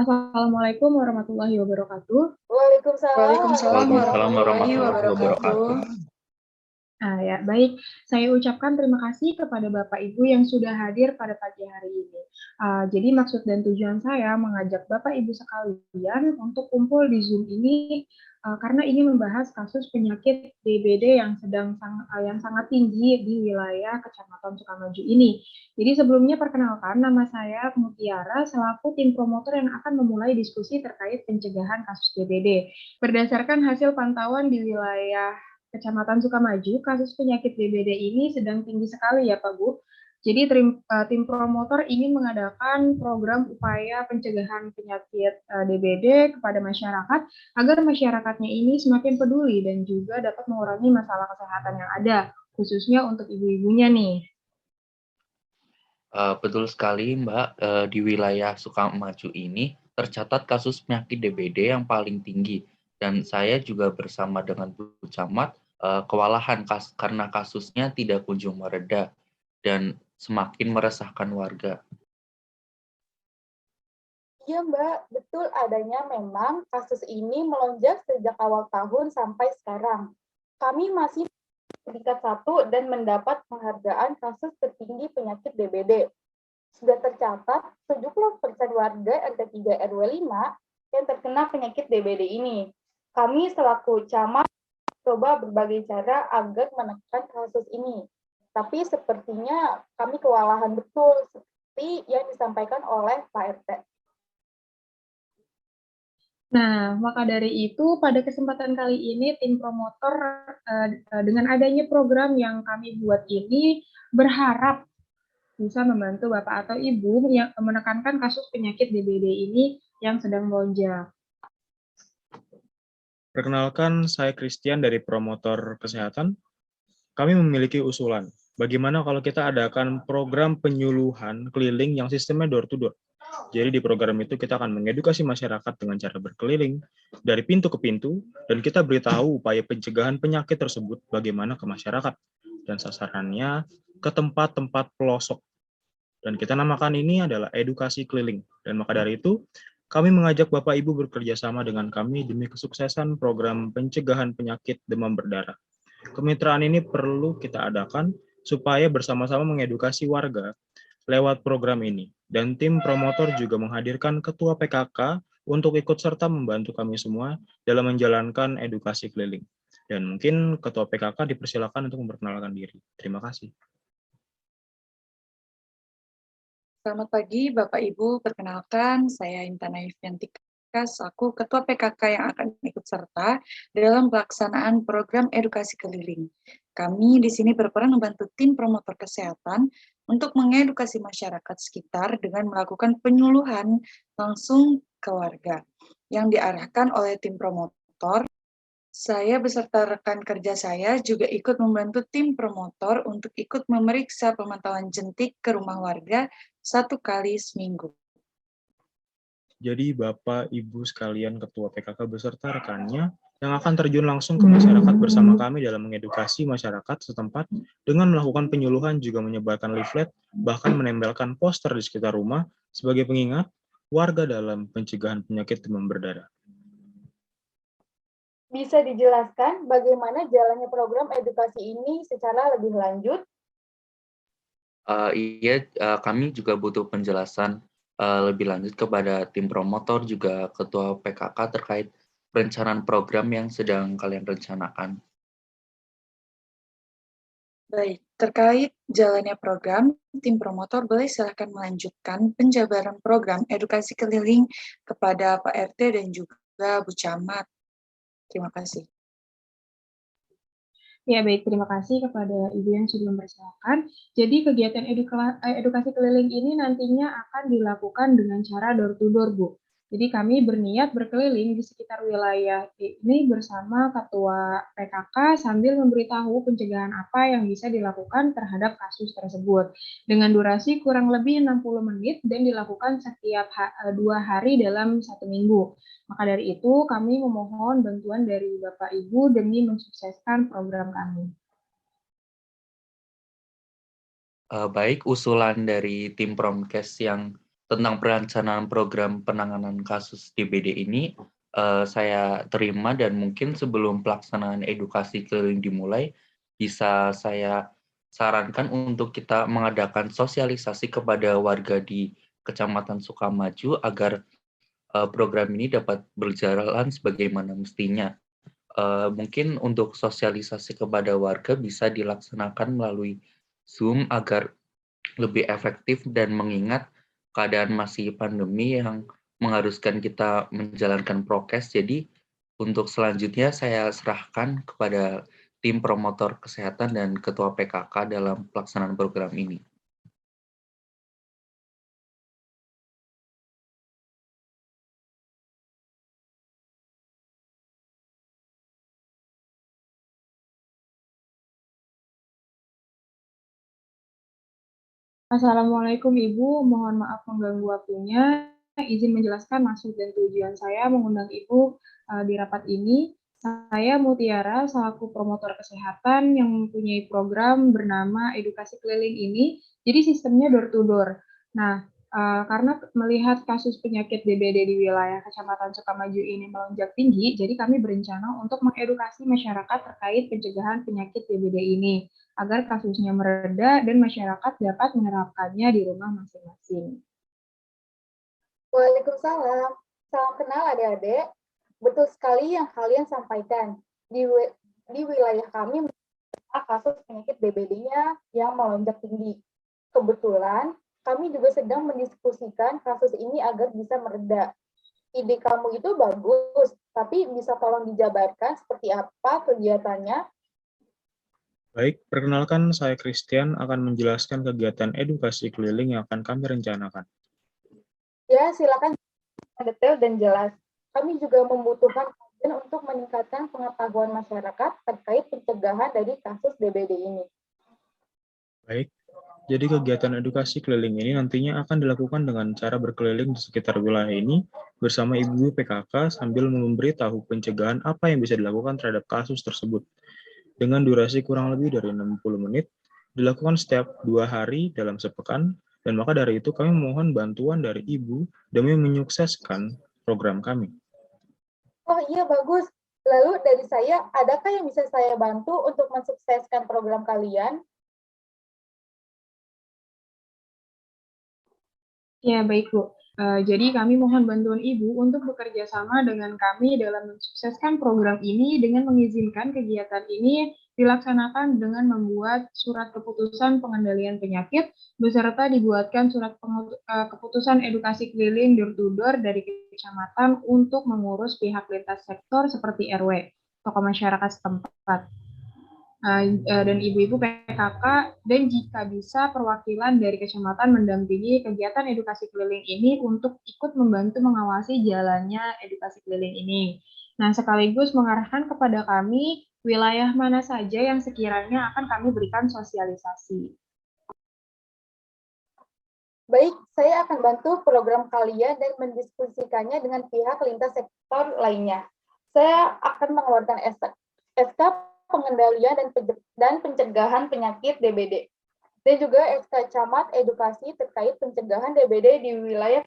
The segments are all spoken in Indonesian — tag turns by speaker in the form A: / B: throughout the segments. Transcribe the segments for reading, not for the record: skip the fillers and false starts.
A: Assalamualaikum warahmatullahi wabarakatuh.
B: Waalaikumsalam
C: warahmatullahi wabarakatuh.
A: Baik. Saya ucapkan terima kasih kepada Bapak Ibu yang sudah hadir pada pagi hari ini. Jadi maksud dan tujuan saya mengajak Bapak Ibu sekalian untuk kumpul di Zoom ini karena ingin membahas kasus penyakit DBD yang sangat tinggi di wilayah Kecamatan Sukamaju ini. Jadi sebelumnya perkenalkan, nama saya Mutiara selaku tim promotor yang akan memulai diskusi terkait pencegahan kasus DBD. Berdasarkan hasil pantauan di wilayah Kecamatan Sukamaju, kasus penyakit DBD ini sedang tinggi sekali ya Pak Bu. Jadi tim promotor ingin mengadakan program upaya pencegahan penyakit DBD kepada masyarakat agar masyarakatnya ini semakin peduli dan juga dapat mengurangi masalah kesehatan yang ada, khususnya untuk ibu-ibunya nih.
C: Betul sekali Mbak, di wilayah Sukamaju ini tercatat kasus penyakit DBD yang paling tinggi dan saya juga bersama dengan Bu Camat kewalahan karena kasusnya tidak kunjung mereda dan semakin meresahkan warga.
B: Iya Mbak, betul adanya memang kasus ini melonjak sejak awal tahun sampai sekarang. Kami masih peringkat 1 dan mendapat penghargaan kasus tertinggi penyakit DBD. Sudah tercatat 70% warga RT 3 RW 5 yang terkena penyakit DBD ini. Kami selaku camat coba berbagai cara agar menekan kasus ini. Tapi sepertinya kami kewalahan betul seperti yang disampaikan oleh Pak RT.
A: Nah, maka dari itu pada kesempatan kali ini tim promotor dengan adanya program yang kami buat ini berharap bisa membantu Bapak atau Ibu yang menekankan kasus penyakit DBD ini yang sedang melonjak.
D: Perkenalkan, saya Christian dari Promotor Kesehatan. Kami memiliki usulan, bagaimana kalau kita adakan program penyuluhan keliling yang sistemnya door to door. Jadi di program itu kita akan mengedukasi masyarakat dengan cara berkeliling dari pintu ke pintu, dan kita beritahu upaya pencegahan penyakit tersebut bagaimana ke masyarakat, dan sasarannya ke tempat-tempat pelosok. Dan kita namakan ini adalah edukasi keliling. Dan maka dari itu, kami mengajak Bapak Ibu bekerja sama dengan kami demi kesuksesan program pencegahan penyakit demam berdarah. Kemitraan ini perlu kita adakan supaya bersama-sama mengedukasi warga lewat program ini. Dan tim promotor juga menghadirkan Ketua PKK untuk ikut serta membantu kami semua dalam menjalankan edukasi keliling. Dan mungkin Ketua PKK dipersilakan untuk memperkenalkan diri. Terima kasih.
E: Selamat pagi Bapak Ibu, perkenalkan saya Intana Yviantika, selaku Ketua PKK yang akan ikut serta dalam pelaksanaan program edukasi keliling. Kami di sini berperan membantu tim promotor kesehatan untuk mengedukasi masyarakat sekitar dengan melakukan penyuluhan langsung ke warga yang diarahkan oleh tim promotor. Saya beserta rekan kerja saya juga ikut membantu tim promotor untuk ikut memeriksa pemantauan jentik ke rumah warga 1 kali seminggu.
D: Jadi Bapak, Ibu sekalian Ketua PKK beserta rekannya yang akan terjun langsung ke masyarakat bersama kami dalam mengedukasi masyarakat setempat dengan melakukan penyuluhan, juga menyebarkan leaflet, bahkan menempelkan poster di sekitar rumah sebagai pengingat warga dalam pencegahan penyakit demam berdarah.
B: Bisa dijelaskan bagaimana jalannya program edukasi ini secara lebih lanjut?
C: Kami juga butuh penjelasan lebih lanjut kepada tim promotor juga Ketua PKK terkait perencanaan program yang sedang kalian rencanakan.
E: Baik, terkait jalannya program, tim promotor boleh silakan melanjutkan penjabaran program edukasi keliling kepada Pak RT dan juga Bu Camat. Terima kasih.
A: Ya, baik. Terima kasih kepada Ibu yang sudah mempersilahkan. Jadi, kegiatan edukasi keliling ini nantinya akan dilakukan dengan cara door to door, Bu. Jadi, kami berniat berkeliling di sekitar wilayah ini bersama Ketua PKK sambil memberitahu pencegahan apa yang bisa dilakukan terhadap kasus tersebut. Dengan durasi kurang lebih 60 menit dan dilakukan setiap 2 hari dalam 1 minggu. Maka dari itu, kami memohon bantuan dari Bapak Ibu demi mensukseskan program kami.
C: Baik, usulan dari tim Promkes yang tentang perencanaan program penanganan kasus DBD ini saya terima, dan mungkin sebelum pelaksanaan edukasi keliling dimulai, bisa saya sarankan untuk kita mengadakan sosialisasi kepada warga di Kecamatan Sukamaju agar program ini dapat berjalan sebagaimana mestinya. Mungkin untuk sosialisasi kepada warga bisa dilaksanakan melalui Zoom agar lebih efektif dan mengingat keadaan masih pandemi yang mengharuskan kita menjalankan prokes. Jadi untuk selanjutnya saya serahkan kepada tim promotor kesehatan dan ketua PKK dalam pelaksanaan program ini.
A: Assalamualaikum Ibu, mohon maaf mengganggu waktunya. Izin menjelaskan maksud dan tujuan saya mengundang Ibu di rapat ini. Saya Mutiara, selaku promotor kesehatan yang mempunyai program bernama Edukasi Keliling ini. Jadi sistemnya door to door. Nah, karena melihat kasus penyakit DBD di wilayah Kecamatan Sukamaju ini melonjak tinggi, jadi kami berencana untuk mengedukasi masyarakat terkait pencegahan penyakit DBD ini, agar kasusnya mereda dan masyarakat dapat menerapkannya di rumah masing-masing.
B: Waalaikumsalam. Salam kenal adik-adik. Betul sekali yang kalian sampaikan. Di wilayah kami kasus penyakit DBD-nya yang melonjak tinggi. Kebetulan kami juga sedang mendiskusikan kasus ini agar bisa mereda. Ide kamu itu bagus, tapi bisa tolong dijabarkan seperti apa kegiatannya?
D: Baik, perkenalkan saya Christian akan menjelaskan kegiatan edukasi keliling yang akan kami rencanakan.
B: Ya, silakan detail dan jelas. Kami juga membutuhkan kajian untuk meningkatkan pengetahuan masyarakat terkait pencegahan dari kasus DBD ini.
D: Baik, jadi kegiatan edukasi keliling ini nantinya akan dilakukan dengan cara berkeliling di sekitar wilayah ini bersama Ibu PKK sambil memberitahu pencegahan apa yang bisa dilakukan terhadap kasus tersebut. Dengan durasi kurang lebih dari 60 menit, dilakukan setiap 2 hari dalam sepekan, dan maka dari itu kami mohon bantuan dari Ibu demi menyukseskan program kami.
B: Oh iya, bagus. Lalu dari saya, adakah yang bisa saya bantu untuk mensukseskan program kalian?
A: Ya, baik Bu. Jadi kami mohon bantuan Ibu untuk bekerja sama dengan kami dalam mensukseskan program ini dengan mengizinkan kegiatan ini dilaksanakan dengan membuat surat keputusan pengendalian penyakit beserta dibuatkan surat keputusan edukasi keliling door to door dari kecamatan untuk mengurus pihak lintas sektor seperti RW, tokoh masyarakat setempat, dan ibu-ibu PKK, dan jika bisa perwakilan dari kecamatan mendampingi kegiatan edukasi keliling ini untuk ikut membantu mengawasi jalannya edukasi keliling ini. Nah, sekaligus mengarahkan kepada kami wilayah mana saja yang sekiranya akan kami berikan sosialisasi.
B: Baik, saya akan bantu program kalian dan mendiskusikannya dengan pihak lintas sektor lainnya. Saya akan mengeluarkan SK pengendalian dan pencegahan penyakit DBD, dan juga SK Camat edukasi terkait pencegahan DBD di wilayah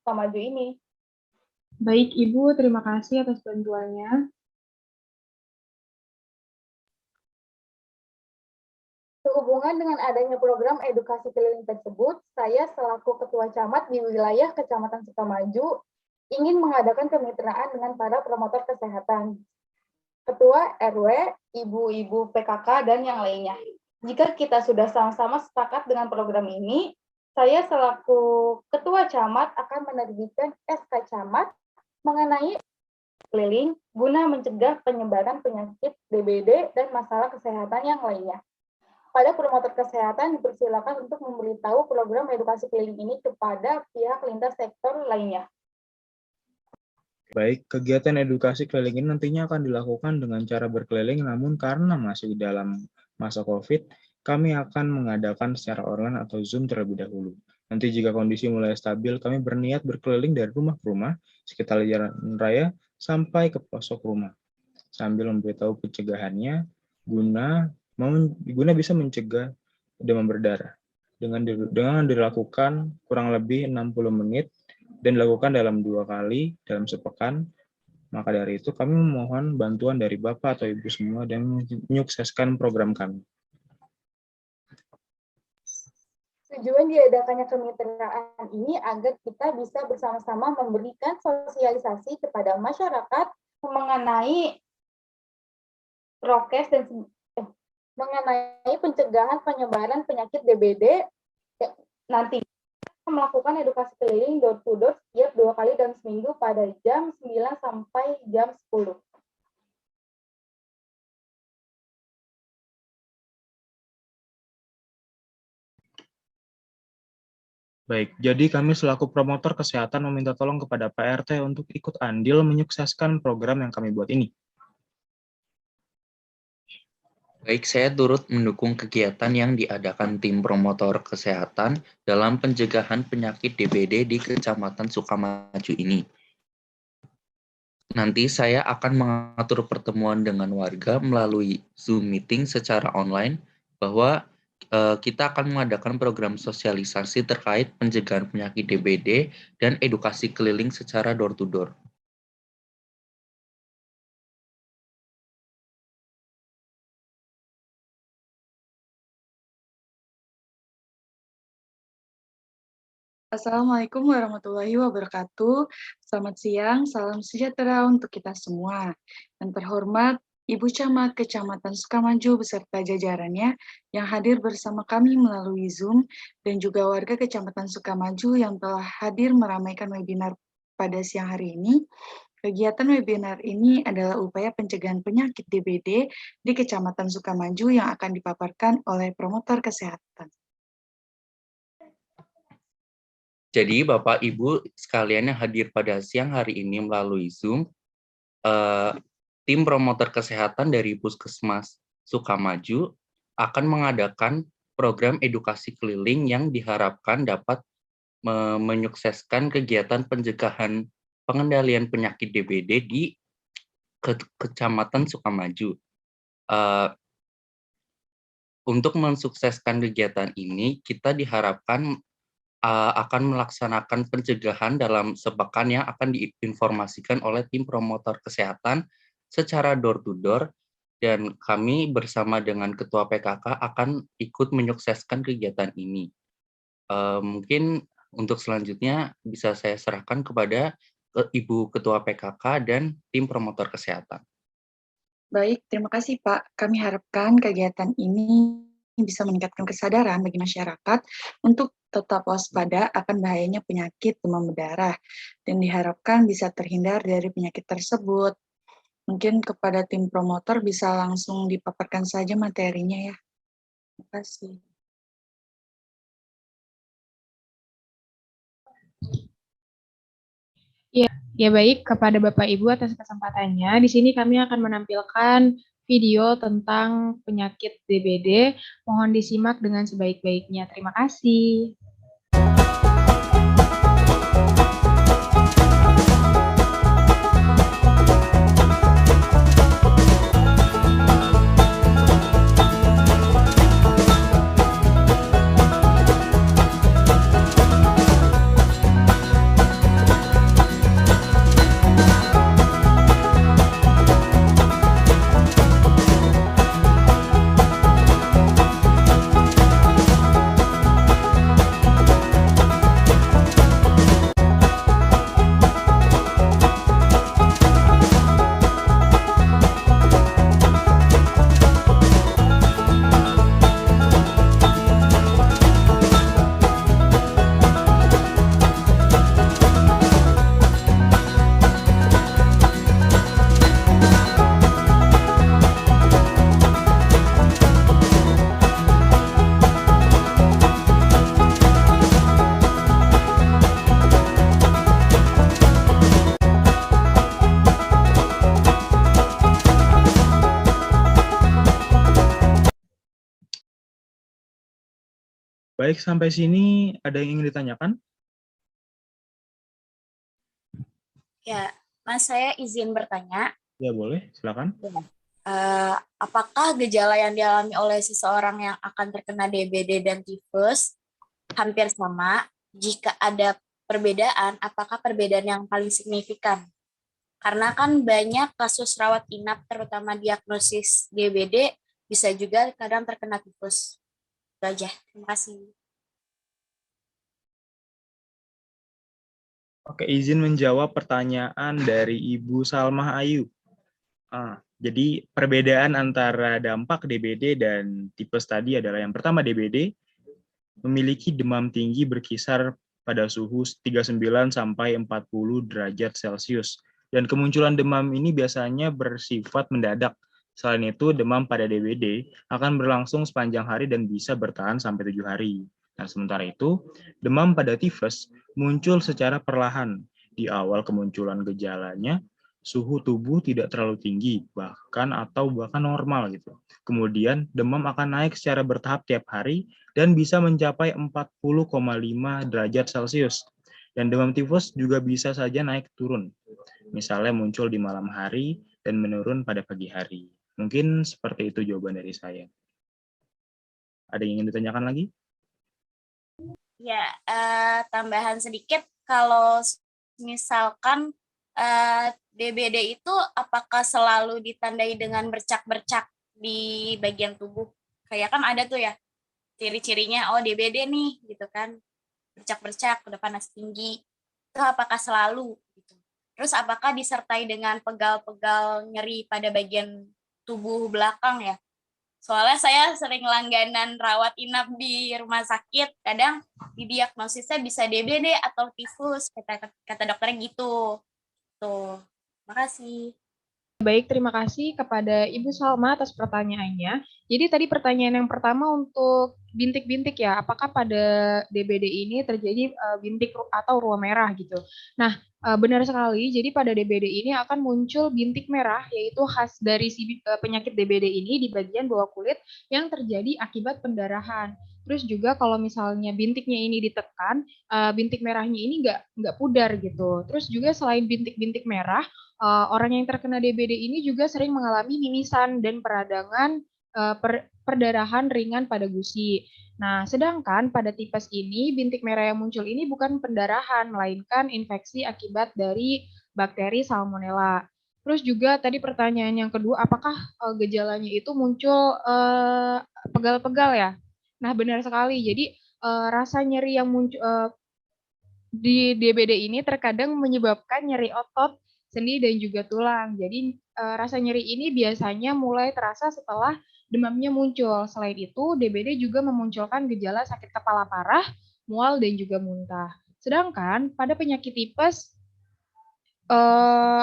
B: Sukamaju ini.
A: Baik, Ibu, terima kasih atas bantuannya.
B: Sehubungan dengan adanya program edukasi keliling tersebut, saya selaku Ketua Camat di wilayah Kecamatan Sukamaju ingin mengadakan kemitraan dengan para promotor kesehatan, Ketua RW, Ibu-Ibu PKK, dan yang lainnya. Jika kita sudah sama-sama sepakat dengan program ini, saya selaku Ketua Camat akan menerbitkan SK Camat mengenai keliling guna mencegah penyebaran penyakit DBD dan masalah kesehatan yang lainnya. Pada promotor kesehatan dipersilakan untuk memberitahu program edukasi keliling ini kepada pihak lintas sektor lainnya.
D: Baik, kegiatan edukasi keliling ini nantinya akan dilakukan dengan cara berkeliling, namun karena masih dalam masa COVID, kami akan mengadakan secara online atau Zoom terlebih dahulu. Nanti jika kondisi mulai stabil, kami berniat berkeliling dari rumah ke rumah, sekitar jalan raya, sampai ke pelosok rumah, sambil memberitahu pencegahannya, guna bisa mencegah demam berdarah. dengan dilakukan kurang lebih 60 menit dan dilakukan dalam 2 kali dalam sepekan. Maka dari itu kami memohon bantuan dari Bapak atau Ibu semua dan menyukseskan program kami.
B: Tujuan diadakannya kemitraan ini agar kita bisa bersama-sama memberikan sosialisasi kepada masyarakat mengenai prokes dan mengenai pencegahan penyebaran penyakit DBD. Nanti melakukan edukasi keliling door to door setiap 2 kali dalam seminggu pada jam 9 sampai jam 10.
D: Baik, jadi kami selaku promotor kesehatan meminta tolong kepada Pak RT untuk ikut andil menyukseskan program yang kami buat ini.
C: Baik, saya turut mendukung kegiatan yang diadakan tim promotor kesehatan dalam pencegahan penyakit DBD di Kecamatan Sukamaju ini. Nanti saya akan mengatur pertemuan dengan warga melalui Zoom meeting secara online bahwa kita akan mengadakan program sosialisasi terkait pencegahan penyakit DBD dan edukasi keliling secara door to door.
E: Assalamualaikum warahmatullahi wabarakatuh. Selamat siang, salam sejahtera untuk kita semua. Dan terhormat Ibu Camat Kecamatan Sukamaju beserta jajarannya yang hadir bersama kami melalui Zoom dan juga warga Kecamatan Sukamaju yang telah hadir meramaikan webinar pada siang hari ini. Kegiatan webinar ini adalah upaya pencegahan penyakit DBD di Kecamatan Sukamaju yang akan dipaparkan oleh promotor kesehatan.
C: Jadi Bapak Ibu sekalian yang hadir pada siang hari ini melalui Zoom, tim promotor kesehatan dari Puskesmas Sukamaju akan mengadakan program edukasi keliling yang diharapkan dapat menyukseskan kegiatan pencegahan pengendalian penyakit DBD di Kecamatan Sukamaju. Untuk mensukseskan kegiatan ini, kita diharapkan akan melaksanakan pencegahan dalam sepekan yang akan diinformasikan oleh tim promotor kesehatan secara door to door, dan kami bersama dengan Ketua PKK akan ikut menyukseskan kegiatan ini. Mungkin untuk selanjutnya bisa saya serahkan kepada Ibu Ketua PKK dan tim promotor kesehatan.
E: Baik, terima kasih Pak. Kami harapkan kegiatan ini bisa meningkatkan kesadaran bagi masyarakat untuk tetap waspada akan bahayanya penyakit demam berdarah dan diharapkan bisa terhindar dari penyakit tersebut. Mungkin kepada tim promotor bisa langsung dipaparkan saja materinya ya. Terima kasih.
A: Ya baik, kepada Bapak Ibu atas kesempatannya. Di sini kami akan menampilkan video tentang penyakit DBD. Mohon disimak dengan sebaik-baiknya. Terima kasih.
D: Baik, sampai sini ada yang ingin ditanyakan?
F: Ya, Mas, saya izin bertanya.
D: Ya, boleh, silakan.
F: Apakah gejala yang dialami oleh seseorang yang akan terkena DBD dan tifus hampir sama. Jika ada perbedaan, apakah perbedaan yang paling signifikan? Karena kan banyak kasus rawat inap, terutama diagnosis DBD, bisa juga kadang terkena tifus. Itu aja. Terima kasih.
D: Oke, izin menjawab pertanyaan dari Ibu Salmah Ayu. Jadi perbedaan antara dampak DBD dan tipes tadi adalah yang pertama DBD memiliki demam tinggi berkisar pada suhu 39 sampai 40 derajat Celcius. Dan kemunculan demam ini biasanya bersifat mendadak. Selain itu, demam pada DBD akan berlangsung sepanjang hari dan bisa bertahan sampai 7 hari. Nah, sementara itu, demam pada tifus muncul secara perlahan. Di awal kemunculan gejalanya, suhu tubuh tidak terlalu tinggi, bahkan normal gitu. Kemudian demam akan naik secara bertahap tiap hari dan bisa mencapai 40,5 derajat Celcius. Dan demam tifus juga bisa saja naik turun. Misalnya muncul di malam hari dan menurun pada pagi hari. Mungkin seperti itu jawaban dari saya. Ada yang ingin ditanyakan lagi?
F: Ya, tambahan sedikit, kalau misalkan DBD itu apakah selalu ditandai dengan bercak-bercak di bagian tubuh? Kayak kan ada tuh ya, ciri-cirinya, oh DBD nih, gitu kan. Bercak-bercak, udah panas tinggi. Itu apakah selalu? Gitu. Terus apakah disertai dengan pegal-pegal nyeri pada bagian tubuh belakang ya? Soalnya saya sering langganan rawat inap di rumah sakit, kadang didiagnosisnya bisa DBD atau tifus, kata dokternya gitu. Tuh, makasih.
A: Baik, terima kasih kepada Ibu Salma atas pertanyaannya. Jadi tadi pertanyaan yang pertama untuk bintik-bintik ya, apakah pada DBD ini terjadi bintik atau ruam merah gitu. Nah, benar sekali, jadi pada DBD ini akan muncul bintik merah, yaitu khas dari penyakit DBD ini di bagian bawah kulit yang terjadi akibat pendarahan. Terus juga kalau misalnya bintiknya ini ditekan, bintik merahnya ini nggak pudar gitu. Terus juga selain bintik-bintik merah, orang yang terkena DBD ini juga sering mengalami mimisan dan peradangan perdarahan ringan pada gusi. Nah, sedangkan pada tipes ini, bintik merah yang muncul ini bukan pendarahan, melainkan infeksi akibat dari bakteri Salmonella. Terus juga tadi pertanyaan yang kedua, apakah gejalanya itu muncul pegal-pegal ya? Nah, benar sekali. Jadi rasa nyeri yang muncul di DBD ini terkadang menyebabkan nyeri otot sendi dan juga tulang. Jadi rasa nyeri ini biasanya mulai terasa setelah demamnya muncul. Selain itu, DBD juga memunculkan gejala sakit kepala parah, mual dan juga muntah. Sedangkan pada penyakit tipes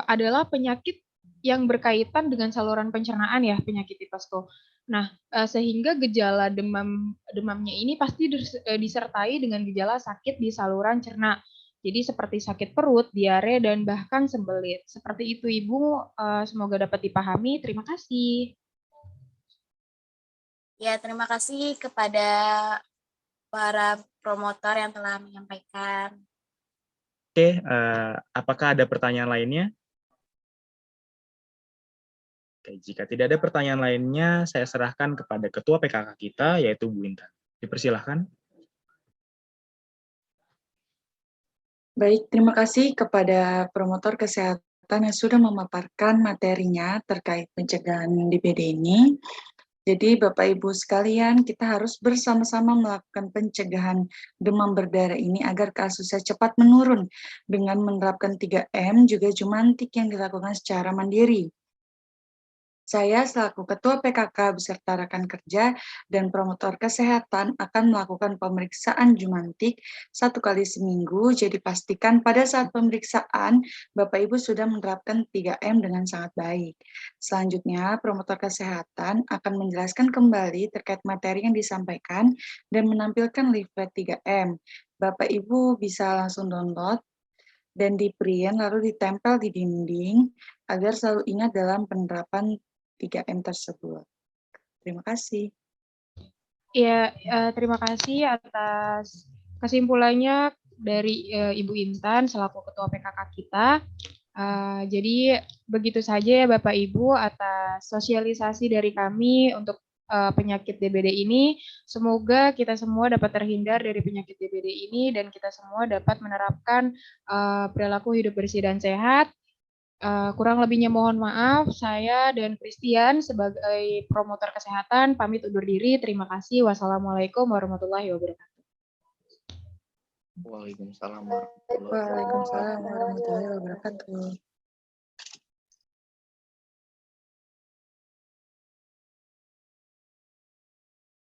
A: adalah penyakit yang berkaitan dengan saluran pencernaan ya, penyakit tipes tuh. Nah, sehingga gejala demamnya ini pasti disertai dengan gejala sakit di saluran cerna. Jadi seperti sakit perut, diare, dan bahkan sembelit. Seperti itu Ibu, semoga dapat dipahami. Terima kasih.
F: Ya, terima kasih kepada para promotor yang telah menyampaikan.
D: Oke, apakah ada pertanyaan lainnya? Oke, jika tidak ada pertanyaan lainnya, saya serahkan kepada Ketua PKK kita, yaitu Bu Intan. Dipersilahkan.
E: Baik, terima kasih kepada promotor kesehatan yang sudah memaparkan materinya terkait pencegahan DBD ini. Jadi Bapak Ibu sekalian, kita harus bersama-sama melakukan pencegahan demam berdarah ini agar kasusnya cepat menurun dengan menerapkan 3M juga Jumantik yang dilakukan secara mandiri. Saya selaku Ketua PKK beserta rekan kerja dan promotor kesehatan akan melakukan pemeriksaan Jumantik 1 kali seminggu. Jadi pastikan pada saat pemeriksaan Bapak Ibu sudah menerapkan 3M dengan sangat baik. Selanjutnya, promotor kesehatan akan menjelaskan kembali terkait materi yang disampaikan dan menampilkan leaflet 3M. Bapak Ibu bisa langsung download dan di-print lalu ditempel di dinding agar selalu ingat dalam penerapan 3M tersebut. Terima kasih.
A: Ya, terima kasih atas kesimpulannya dari Ibu Intan selaku Ketua PKK kita. Jadi begitu saja ya Bapak Ibu atas sosialisasi dari kami untuk penyakit DBD ini. Semoga kita semua dapat terhindar dari penyakit DBD ini dan kita semua dapat menerapkan perilaku hidup bersih dan sehat. Kurang lebihnya mohon maaf, saya dan Christian sebagai promotor kesehatan pamit undur diri. Terima kasih. Wassalamualaikum warahmatullahi wabarakatuh.
C: Waalaikumsalam
E: Waalaikumsalam warahmatullahi wabarakatuh.